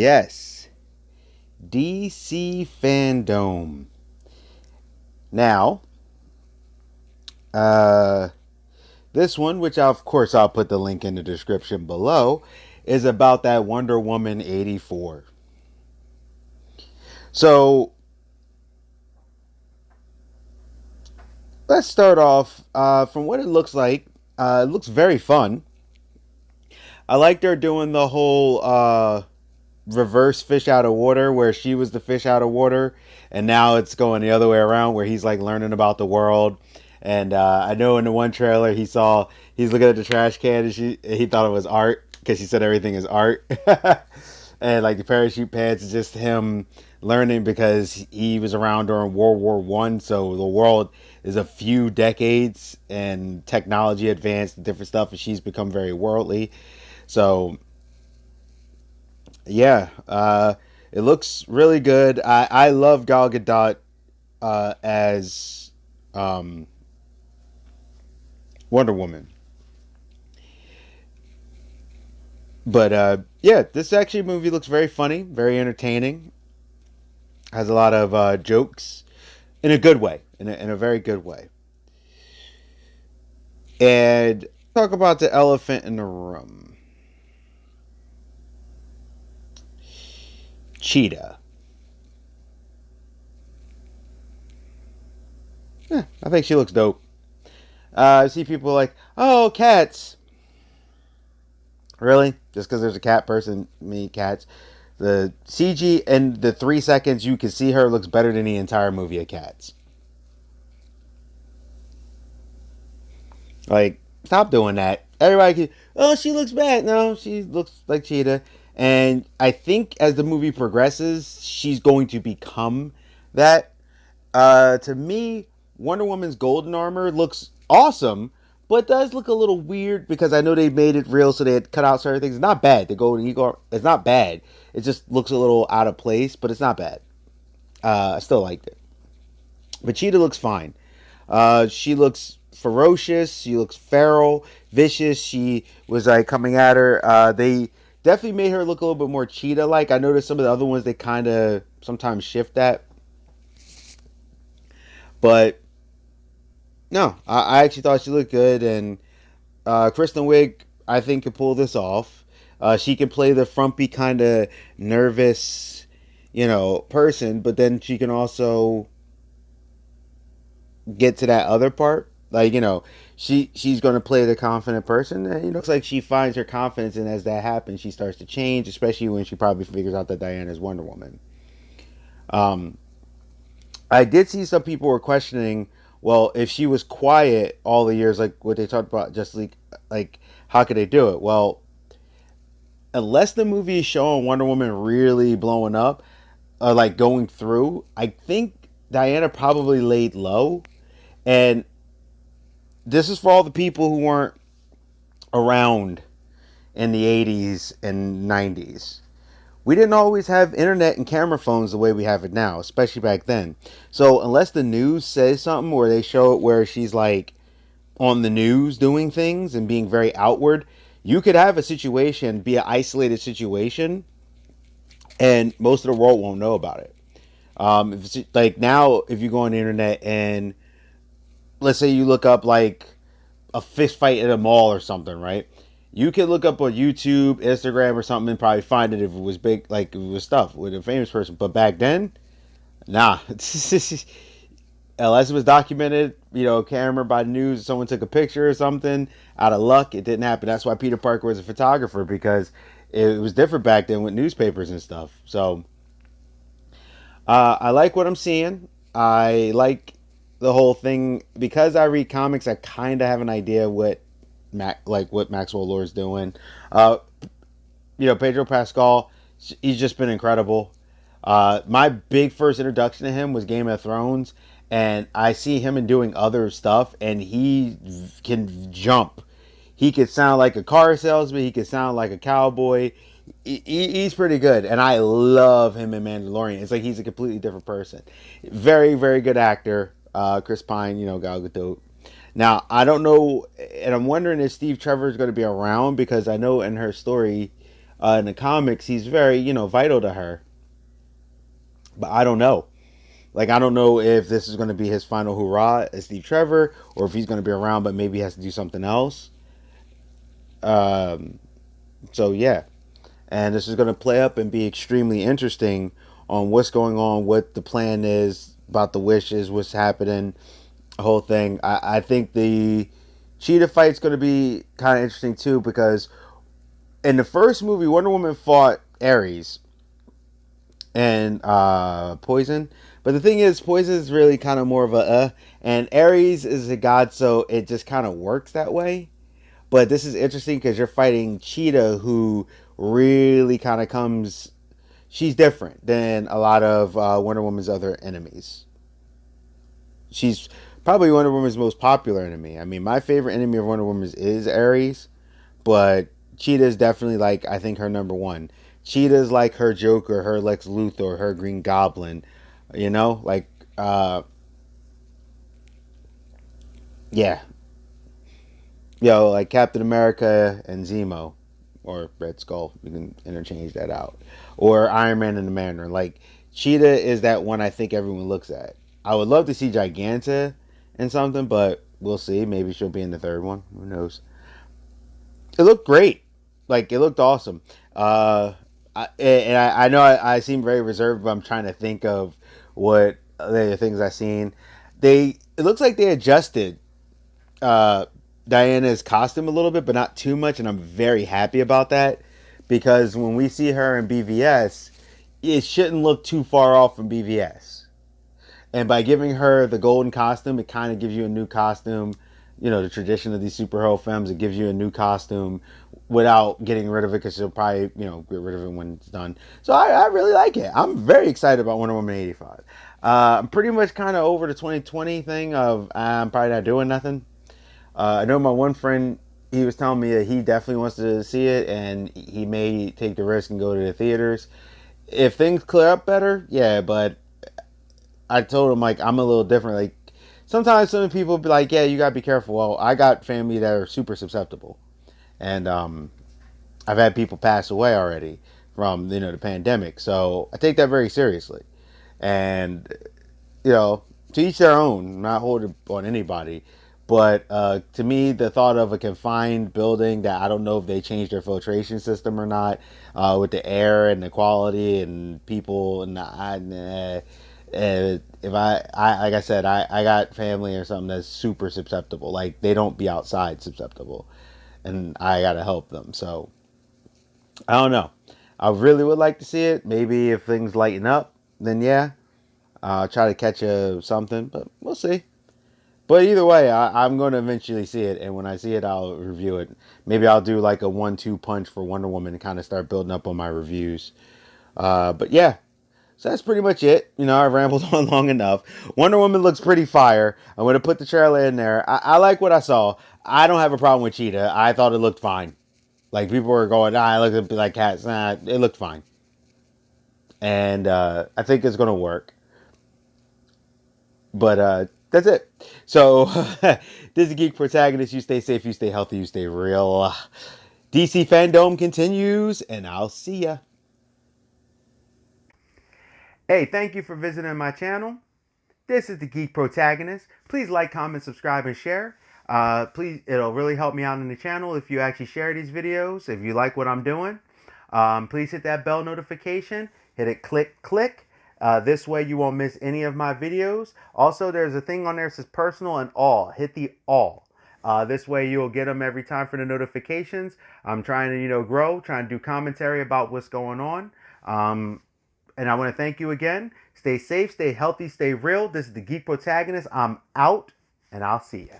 Yes, DcFandome. Now, uh, this one, which of course I'll put the link in the description below, is about that Wonder Woman 84. So let's start off from what it looks like. It looks very fun. I like they're doing the whole reverse fish out of water, where she was the fish out of water, and now it's going the other way around, where he's like learning about the world. And I know in the one trailer he's looking at the trash can, and he thought it was art because she said everything is art. And like the parachute pants is just him learning because he was around during World War I, so the world is a few decades and technology advanced and different stuff, and she's become very worldly. So yeah, it looks really good. I love Gal Gadot as um, Wonder Woman. But yeah, this actually movie looks very funny, very entertaining. Has a lot of jokes in a good way, in a very good way. And talk about the elephant in the room, cheetah. I think she looks dope. I see people like, oh, cats. Really? Just because there's a cat person, me cats. The CG and the 3 seconds you can see her looks better than the entire movie of Cats. Like, stop doing that. Everybody can, oh, she looks bad. No, she looks like Cheetah. And I think as the movie progresses, she's going to become that. To me, Wonder Woman's golden armor looks awesome, but does look a little weird because I know they made it real, so they had cut out certain things. It's not bad. The golden eagle, it's not bad. It just looks a little out of place, but it's not bad. I still liked it. But Cheetah looks fine. She looks ferocious. She looks feral, vicious. She was like coming at her. They definitely made her look a little bit more cheetah-like. I noticed some of the other ones they kind of sometimes shift that, but no, I actually thought she looked good. And Kristen Wiig, I think, could pull this off. She can play the frumpy kind of nervous, person, but then she can also get to that other part. Like, she's going to play the confident person, and looks like she finds her confidence, and as that happens, she starts to change, especially when she probably figures out that Diana is Wonder Woman. Um, I did see some people were questioning, well, if she was quiet all the years, like what they talked about, just like how could they do it? Well, unless the movie is showing Wonder Woman really blowing up, like going through, I think Diana probably laid low. And this is for all the people who weren't around in the 80s and 90s. We didn't always have internet and camera phones the way we have it now, especially back then. So unless the news says something or they show it where she's like on the news doing things and being very outward, you could have a situation be an isolated situation and most of the world won't know about it. If it's, like now, if you go on the internet and let's say you look up like a fist fight at a mall or something, right? You could look up on YouTube, Instagram, or something and probably find it if it was big, like if it was stuff with a famous person. But back then, nah. Unless it was documented, camera by news, someone took a picture or something. Out of luck, it didn't happen. That's why Peter Parker was a photographer, because it was different back then with newspapers and stuff. So I like what I'm seeing. I like the whole thing because I read comics. I kind of have an idea what Maxwell Lord's doing. Uh, Pedro Pascal, he's just been incredible. My big first introduction to him was Game of Thrones, and I see him in doing other stuff, and he can jump. He could sound like a car salesman. He could sound like a cowboy. He's pretty good, and I love him in Mandalorian. It's like he's a completely different person. Very, very good actor. Chris Pine, Gal Gadot. Now, I don't know, and I'm wondering if Steve Trevor is going to be around because I know in her story, In the comics, he's very, vital to her. But I don't know. Like, I don't know if this is going to be his final hurrah as Steve Trevor, or if he's going to be around, but maybe he has to do something else. Um, so yeah, and this is going to play up and be extremely interesting on what's going on, what the plan is about the wishes, what's happening, the whole thing. I think the cheetah fight's going to be kind of interesting too, because in the first movie, Wonder Woman fought Ares and Poison. But the thing is, Poison is really kind of more of and Ares is a god, so it just kind of works that way. But this is interesting because you're fighting Cheetah, who really kind of comes. She's different than a lot of Wonder Woman's other enemies. She's probably Wonder Woman's most popular enemy. I mean, my favorite enemy of Wonder Woman is Ares, but Cheetah is definitely like I think her number one. Cheetah's like her Joker, her Lex Luthor, her Green Goblin. You know, like yeah, like Captain America and Zemo, or Red Skull. You can interchange that out, or Iron Man and the Mandarin. Like Cheetah is that one I think everyone looks at. I would love to see Giganta in something, but we'll see. Maybe she'll be in the third one. Who knows? It looked great. Like it looked awesome. I know I seem very reserved, but I'm trying to think of what the things I've seen. It looks like they adjusted uh, Diana's costume a little bit, but not too much, and I'm very happy about that because when we see her in BVS, it shouldn't look too far off from BVS. And by giving her the golden costume, it kind of gives you a new costume. The tradition of these superhero films, it gives you a new costume without getting rid of it because she'll probably, get rid of it when it's done. So I really like it. I'm very excited about Wonder Woman 85. I'm pretty much kind of over the 2020 thing of I'm probably not doing nothing. I know my one friend, he was telling me that he definitely wants to see it and he may take the risk and go to the theaters. If things clear up better, yeah, but I told him like I'm a little different. Like sometimes some people be like, "Yeah, you gotta be careful." Well, I got family that are super susceptible, and I've had people pass away already from the pandemic. So I take that very seriously, and you know, to each their own. I'm not holding on anybody, but to me, the thought of a confined building that I don't know if they changed their filtration system or not, with the air and the quality and people and if I like I said, I got family or something that's super susceptible. Like they don't be outside susceptible, and I gotta help them. So I don't know. I really would like to see it. Maybe if things lighten up, then yeah, I'll try to catch something. But we'll see. But either way, I'm going to eventually see it, and when I see it, I'll review it. Maybe I'll do like a 1-2 punch for Wonder Woman and kind of start building up on my reviews. But yeah, so that's pretty much it. I rambled on long enough. Wonder Woman looks pretty fire. I'm going to put the trailer in there. I like what I saw. I don't have a problem with Cheetah. I thought it looked fine. Like people were going, it looks like cats. Nah, it looked fine. And I think it's going to work. But that's it. So this is Geek Protagonist. You stay safe, you stay healthy, you stay real. DcFandome continues, and I'll see ya. Hey, thank you for visiting my channel. This is the Geek Protagonist. Please like, comment, subscribe, and share. Please, it'll really help me out in the channel if you actually share these videos. If you like what I'm doing, please hit that bell notification. Hit it, click. This way you won't miss any of my videos. Also, there's a thing on there that says personal and all. Hit the all. This way you'll get them every time for the notifications. I'm trying to, grow, trying to do commentary about what's going on. And I want to thank you again. Stay safe, stay healthy, stay real. This is the Geek Protagonist. I'm out, and I'll see you.